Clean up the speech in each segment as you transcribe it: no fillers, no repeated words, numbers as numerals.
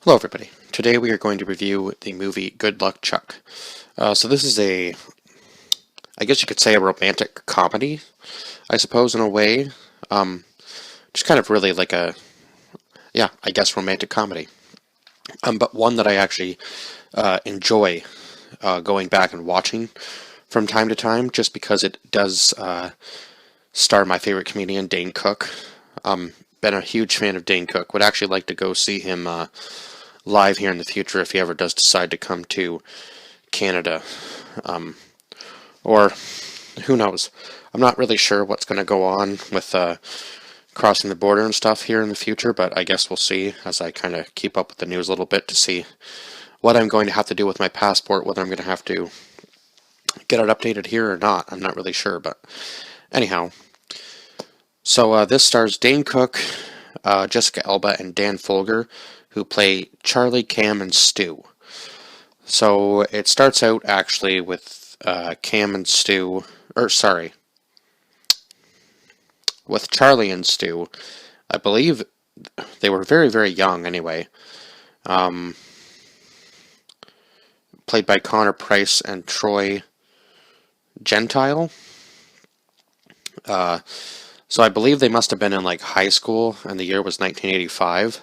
Hello everybody. Today we are going to review the movie Good Luck Chuck. So this is I guess you could say a romantic comedy, I suppose in a way. Just kind of really like yeah, I guess romantic comedy. But one that I actually enjoy going back and watching from time to time, just because it does star my favorite comedian, Dane Cook. Been a huge fan of Dane Cook. Would actually like to go see him live here in the future if he ever does decide to come to Canada. Or who knows? I'm not really sure what's going to go on with crossing the border and stuff here in the future, but I guess we'll see as I kind of keep up with the news a little bit to see what I'm going to have to do with my passport, whether I'm going to have to get it updated here or not. I'm not really sure, but anyhow. So this stars Dane Cook, Jessica Alba, and Dan Folger, who play Charlie, Cam, and Stu. So it starts out actually with Cam and Stu, or sorry, with Charlie and Stu. I believe they were very, very young anyway. Played by Connor Price and Troy Gentile. So I believe they must have been in like high school, and the year was 1985.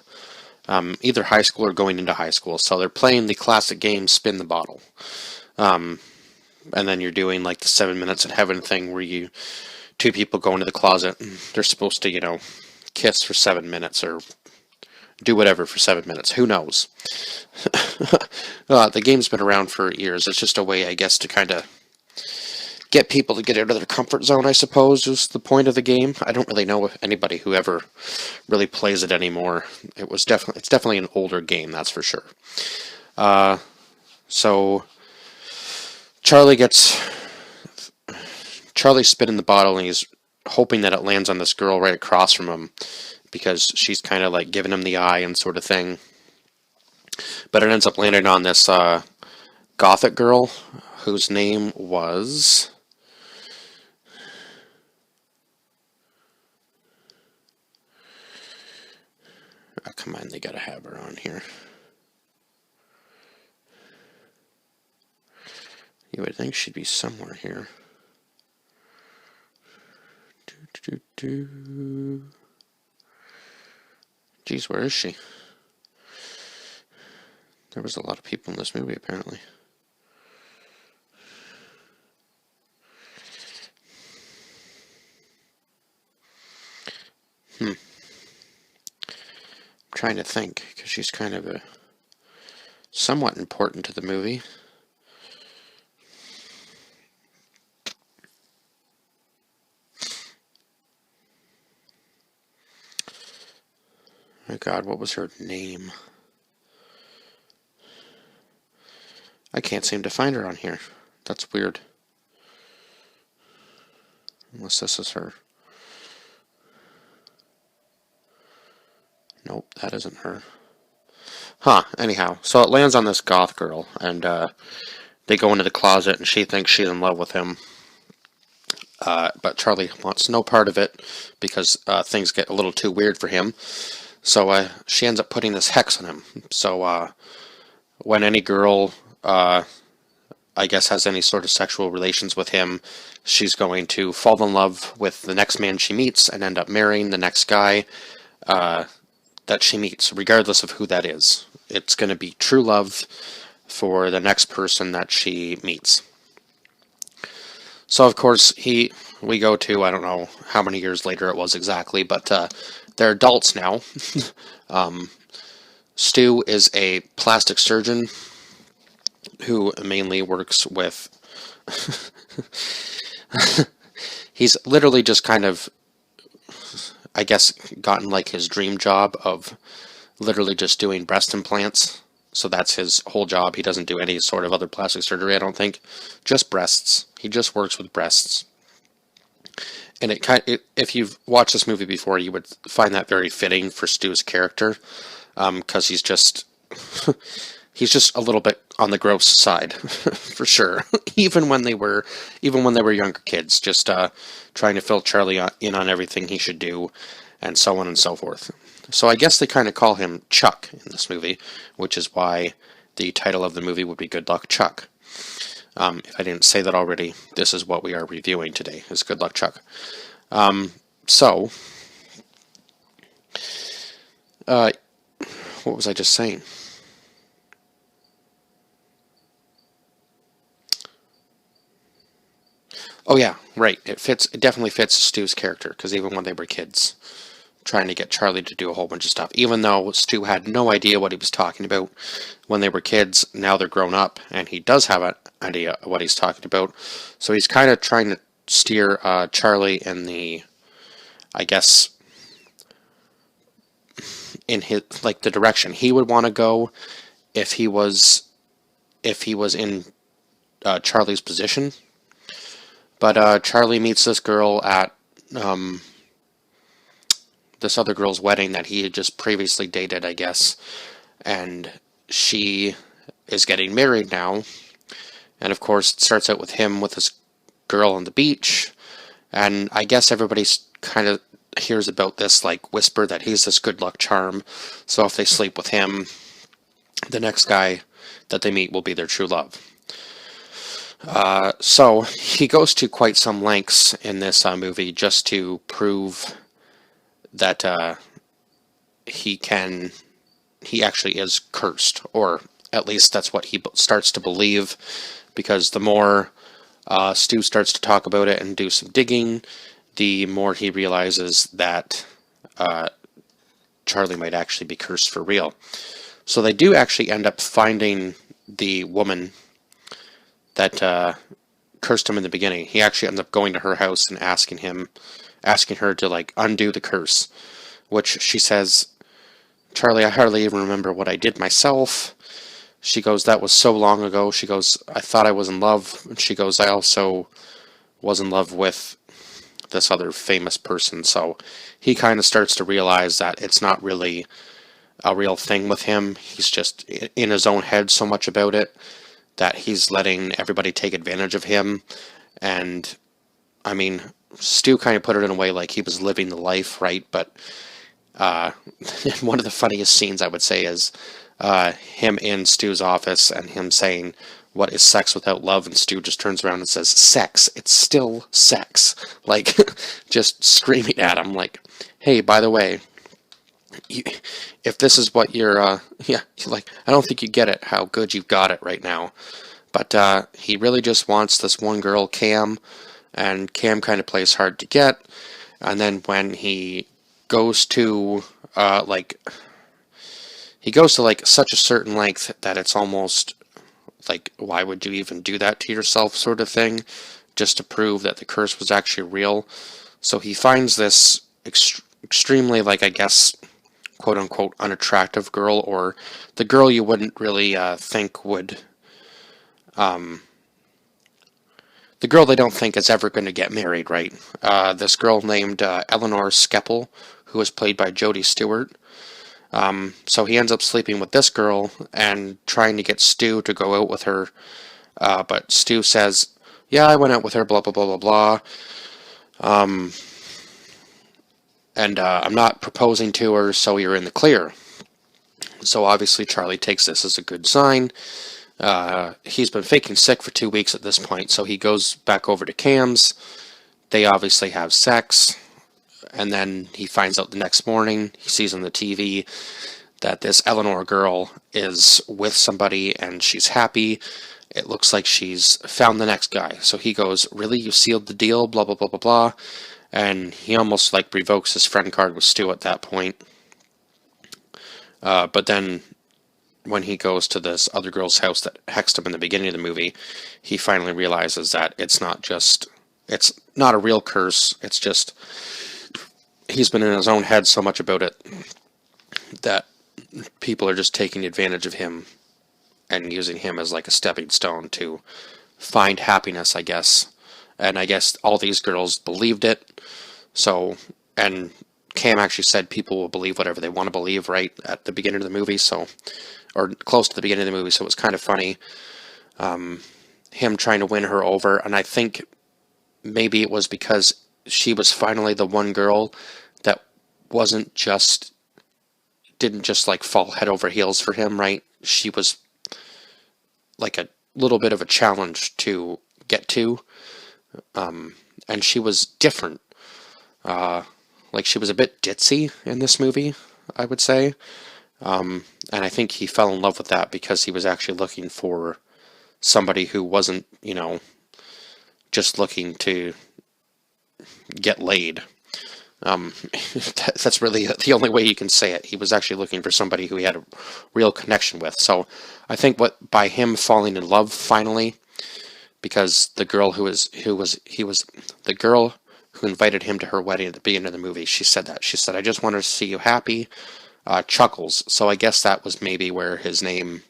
Either high school or going into high school. So they're playing the classic game Spin the Bottle. And then you're doing like the 7 minutes in heaven thing where two people go into the closet and they're supposed to, kiss for 7 minutes or do whatever for 7 minutes. Who knows? The game's been around for years. It's just a way, I guess, to kind of get people to get out of their comfort zone, I suppose, is the point of the game. I don't really know anybody who ever really plays it anymore. It's definitely an older game, that's for sure. So Charlie's spinning the bottle and he's hoping that it lands on this girl right across from him because she's kind of like giving him the eye and sort of thing. But it ends up landing on this gothic girl whose name was... Oh, come on, they gotta have her on here. You would think she'd be somewhere here. Geez, where is she? There was a lot of people in this movie, apparently. I'm trying to think, because she's kind of somewhat important to the movie. Oh God, what was her name? I can't seem to find her on here. That's weird. Unless this is her. Nope, that isn't her. Anyhow, so it lands on this goth girl, and they go into the closet, and she thinks she's in love with him. But Charlie wants no part of it, because things get a little too weird for him. So she ends up putting this hex on him. So when any girl, I guess, has any sort of sexual relations with him, she's going to fall in love with the next man she meets and end up marrying the next guy that she meets, regardless of who that is. It's going to be true love for the next person that she meets. So, of course, we go to, I don't know how many years later it was exactly, but they're adults now. Stu is a plastic surgeon who mainly works with... He's literally just kind of, I guess, gotten like his dream job of literally just doing breast implants. So that's his whole job. He doesn't do any sort of other plastic surgery, I don't think. Just breasts. He just works with breasts. And if you've watched this movie before, you would find that very fitting for Stu's character, because he's just a little bit on the gross side, for sure. even when they were younger kids, just trying to fill Charlie in on everything he should do, and so on and so forth. So I guess they kind of call him Chuck in this movie, which is why the title of the movie would be Good Luck Chuck. If I didn't say that already, this is what we are reviewing today, is Good Luck Chuck. So, what was I just saying? Oh yeah, right. It definitely fits Stu's character, because even when they were kids, trying to get Charlie to do a whole bunch of stuff, even though Stu had no idea what he was talking about when they were kids, now they're grown up, and he does have an idea of what he's talking about. So he's kind of trying to steer Charlie in the, I guess, in his like the direction he would want to go if he was in Charlie's position. But Charlie meets this girl at this other girl's wedding that he had just previously dated, I guess, and she is getting married now. And of course, it starts out with him with this girl on the beach, and I guess everybody's kind of hears about this like whisper that he's this good luck charm. So if they sleep with him, the next guy that they meet will be their true love. So he goes to quite some lengths in this movie just to prove that he actually is cursed, or at least that's what he starts to believe, because the more Stu starts to talk about it and do some digging, the more he realizes that Charlie might actually be cursed for real. So they do actually end up finding the woman that cursed him in the beginning. He actually ends up going to her house and asking her to like undo the curse, which she says, Charlie, I hardly even remember what I did myself. She goes, that was so long ago. She goes, I thought I was in love. And she goes, I also was in love with this other famous person. So he kind of starts to realize that it's not really a real thing with him. He's just in his own head so much about it that he's letting everybody take advantage of him. And I mean, Stu kind of put it in a way like he was living the life, right? But one of the funniest scenes, I would say, is him in Stu's office and him saying, what is sex without love? And Stu just turns around and says, sex. It's still sex. Like, just screaming at him like, hey, by the way, if this is what you're, yeah, like, I don't think you get it, how good you've got it right now. But he really just wants this one girl, Cam, and Cam kind of plays hard to get. And then when he goes to, he goes to, like, such a certain length that it's almost, like, why would you even do that to yourself sort of thing, just to prove that the curse was actually real. So he finds this extremely, like, I guess, quote-unquote, unattractive girl, or the girl you wouldn't really think would, the girl they don't think is ever going to get married, right? This girl named Eleanor Skeppel, who was played by Jodie Stewart. So he ends up sleeping with this girl and trying to get Stu to go out with her. But Stu says, yeah, I went out with her, blah, blah, blah, blah, blah. And I'm not proposing to her, so you're in the clear. So obviously Charlie takes this as a good sign. He's been faking sick for 2 weeks at this point, so he goes back over to Cam's. They obviously have sex, and then he finds out the next morning, he sees on the TV that this Eleanor girl is with somebody and she's happy. It looks like she's found the next guy. So he goes, really, you sealed the deal, blah, blah, blah, blah, blah. And he almost like revokes his friend card with Stu at that point. But then when he goes to this other girl's house that hexed him in the beginning of the movie, he finally realizes that it's not a real curse. It's just, he's been in his own head so much about it that people are just taking advantage of him and using him as like a stepping stone to find happiness, I guess. And I guess all these girls believed it. So, and Cam actually said people will believe whatever they want to believe right at the beginning of the movie, so, or close to the beginning of the movie, so it was kind of funny. Him trying to win her over, and I think maybe it was because she was finally the one girl that wasn't just didn't just like fall head over heels for him, right? She was like a little bit of a challenge to get to, and she was different. Like she was a bit ditzy in this movie, I would say. And I think he fell in love with that because he was actually looking for somebody who wasn't, just looking to get laid. That's really the only way you can say it. He was actually looking for somebody who he had a real connection with. So I think by him falling in love finally, because the girl the girl who invited him to her wedding at the beginning of the movie, she said that. She said, "I just wanted to see you happy." Chuckles. So I guess that was maybe where his nickname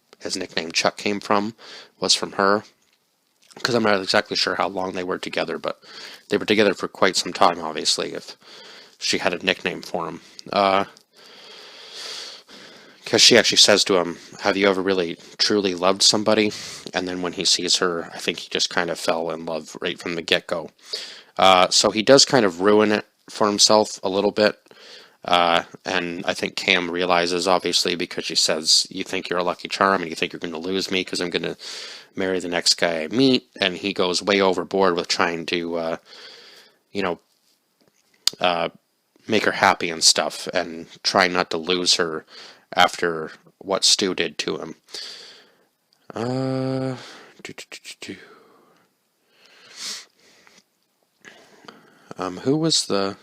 Chuck came from, was from her. Because I'm not exactly sure how long they were together, but they were together for quite some time, obviously, if she had a nickname for him. Because she actually says to him, "Have you ever really truly loved somebody?" And then when he sees her, I think he just kind of fell in love right from the get-go. So he does kind of ruin it for himself a little bit. And I think Cam realizes, obviously, because she says, "You think you're a lucky charm and you think you're going to lose me because I'm going to marry the next guy I meet." And he goes way overboard with trying to, make her happy and stuff and try not to lose her after what Stu did to him. Uh, who was the...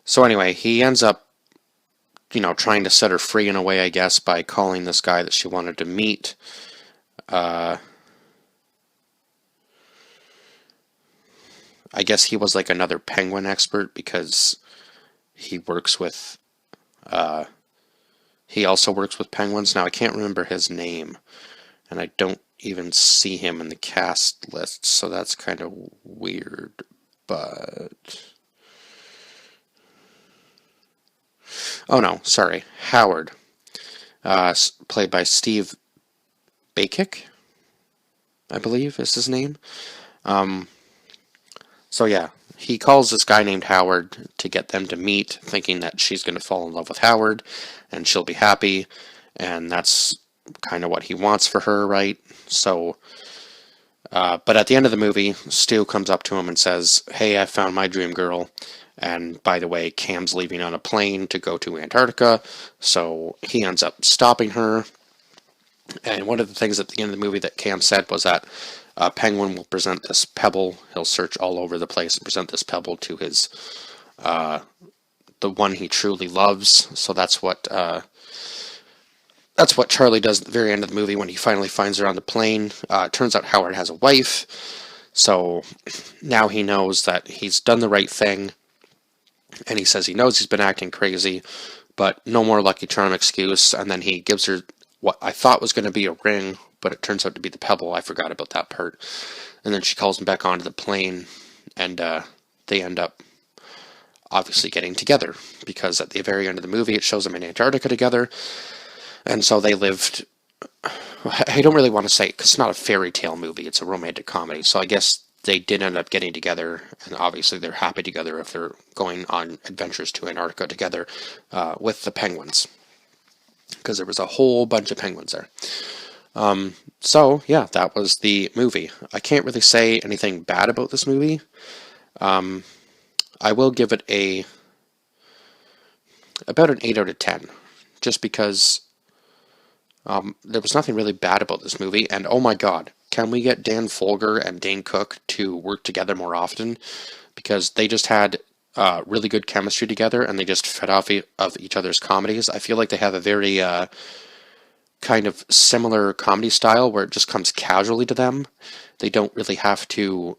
So anyway, he ends up, trying to set her free in a way, I guess, by calling this guy that she wanted to meet. I guess he was like another penguin expert because he works with, he also works with penguins. Now, I can't remember his name, and I don't even see him in the cast list, so that's kind of weird, but... Oh no, sorry, Howard, played by Steve Bakic, I believe is his name. So yeah, he calls this guy named Howard to get them to meet, thinking that she's going to fall in love with Howard, and she'll be happy, and that's kind of what he wants for her, right? So, but at the end of the movie, Stu comes up to him and says, "Hey, I found my dream girl. And by the way, Cam's leaving on a plane to go to Antarctica, so he ends up stopping her." And one of the things at the end of the movie that Cam said was that Penguin will present this pebble. He'll search all over the place and present this pebble to his the one he truly loves. So that's what Charlie does at the very end of the movie when he finally finds her on the plane. Turns out Howard has a wife, so now he knows that he's done the right thing. And he says he knows he's been acting crazy, but no more Lucky Charm excuse. And then he gives her what I thought was going to be a ring, but it turns out to be the pebble. I forgot about that part. And then she calls him back onto the plane, and they end up obviously getting together, because at the very end of the movie it shows them in Antarctica together. And so they lived... I don't really want to say, because it's not a fairy tale movie, it's a romantic comedy. So I guess they did end up getting together, and obviously they're happy together if they're going on adventures to Antarctica together with the penguins, because there was a whole bunch of penguins there. So yeah, that was the movie. I can't really say anything bad about this movie. I will give it about an 8 out of 10, just because there was nothing really bad about this movie. And oh my god, can we get Dan Folger and Dane Cook to work together more often? Because they just had really good chemistry together, and they just fed off of each other's comedies. I feel like they have a very kind of similar comedy style where it just comes casually to them. They don't really have to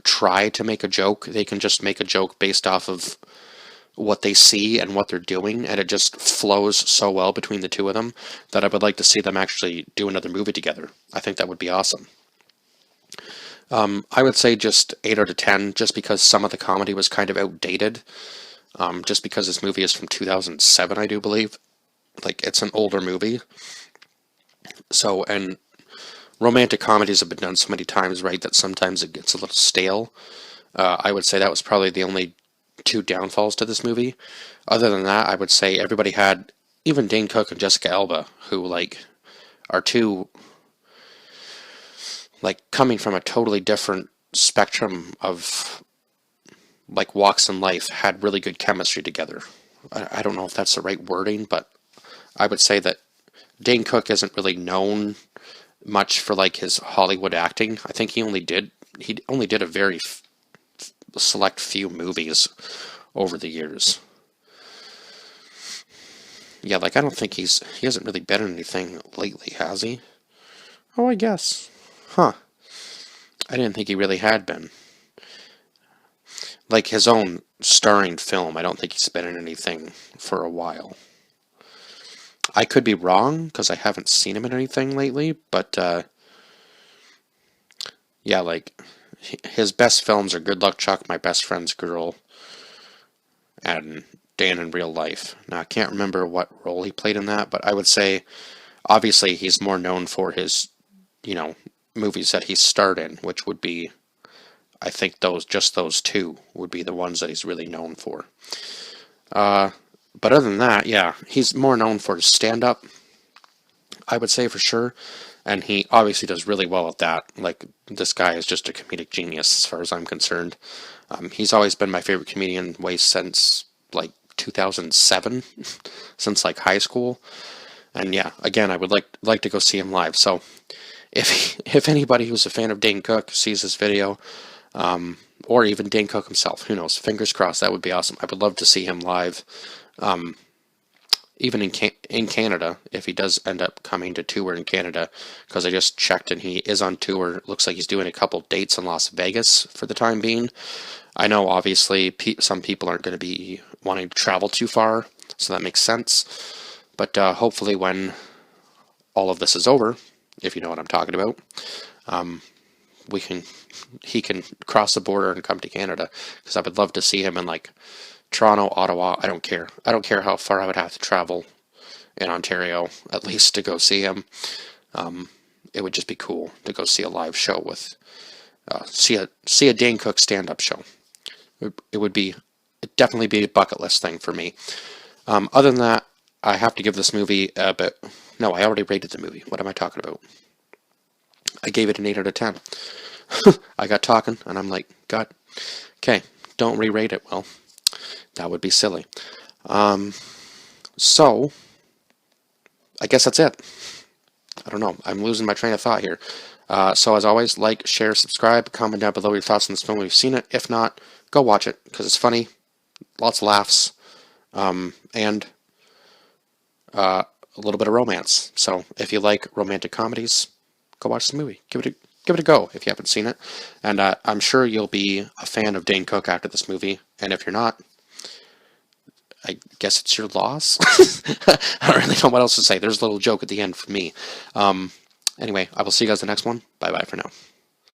try to make a joke. They can just make a joke based off of what they see and what they're doing, and it just flows so well between the two of them that I would like to see them actually do another movie together. I think that would be awesome. I would say just 8 out of 10, just because some of the comedy was kind of outdated. Just because this movie is from 2007, I do believe. Like, it's an older movie. So, and romantic comedies have been done so many times, right, that sometimes it gets a little stale. I would say that was probably the only two downfalls to this movie. Other than that, I would say everybody had, even Dane Cook and Jessica Alba, who like are two like coming from a totally different spectrum of like walks in life, had really good chemistry together. I don't know if that's the right wording, but I would say that Dane Cook isn't really known much for like his Hollywood acting. I think he only did a very select few movies over the years. Yeah, like I don't think he hasn't really been in anything lately, has he? Oh, I guess. Huh. I didn't think he really had been. Like his own starring film, I don't think he's been in anything for a while. I could be wrong because I haven't seen him in anything lately, but yeah, like his best films are Good Luck Chuck, My Best Friend's Girl, and Dan in Real Life. Now, I can't remember what role he played in that, but I would say obviously he's more known for his, movies that he starred in, which would be, I think those two would be the ones that he's really known for. But other than that, yeah, he's more known for his stand-up, I would say for sure, and he obviously does really well at that. Like, this guy is just a comedic genius as far as I'm concerned. He's always been my favorite comedian way since, like, 2007, since, like, high school. And yeah, again, I would like to go see him live. So if anybody who's a fan of Dane Cook sees this video, or even Dane Cook himself, who knows? Fingers crossed, that would be awesome. I would love to see him live, even in Canada, if he does end up coming to tour in Canada, because I just checked and he is on tour. Looks like he's doing a couple dates in Las Vegas for the time being. I know, obviously, some people aren't going to be wanting to travel too far, so that makes sense. But hopefully when all of this is over, if you know what I'm talking about, he can cross the border and come to Canada, because I would love to see him in like Toronto, Ottawa. I don't care. I don't care how far I would have to travel in Ontario, at least to go see him. It would just be cool to go see a live show with, see a Dane Cook stand-up show. It'd definitely be a bucket list thing for me. Other than that, I have to give this movie a bit. No, I already rated the movie. What am I talking about? I gave it an 8 out of 10. I got talking, and I'm like, God, okay, don't re-rate it. Well, that would be silly. So, I guess that's it. I don't know. I'm losing my train of thought here. So, as always, like, share, subscribe, comment down below your thoughts on this film if you've seen it. If not, go watch it, because it's funny, lots of laughs, and a little bit of romance. So, if you like romantic comedies, go watch the movie. Give it a go if you haven't seen it. And I'm sure you'll be a fan of Dane Cook after this movie. And if you're not, I guess it's your loss. I don't really know what else to say. There's a little joke at the end for me. Anyway, I will see you guys in the next one. Bye-bye for now.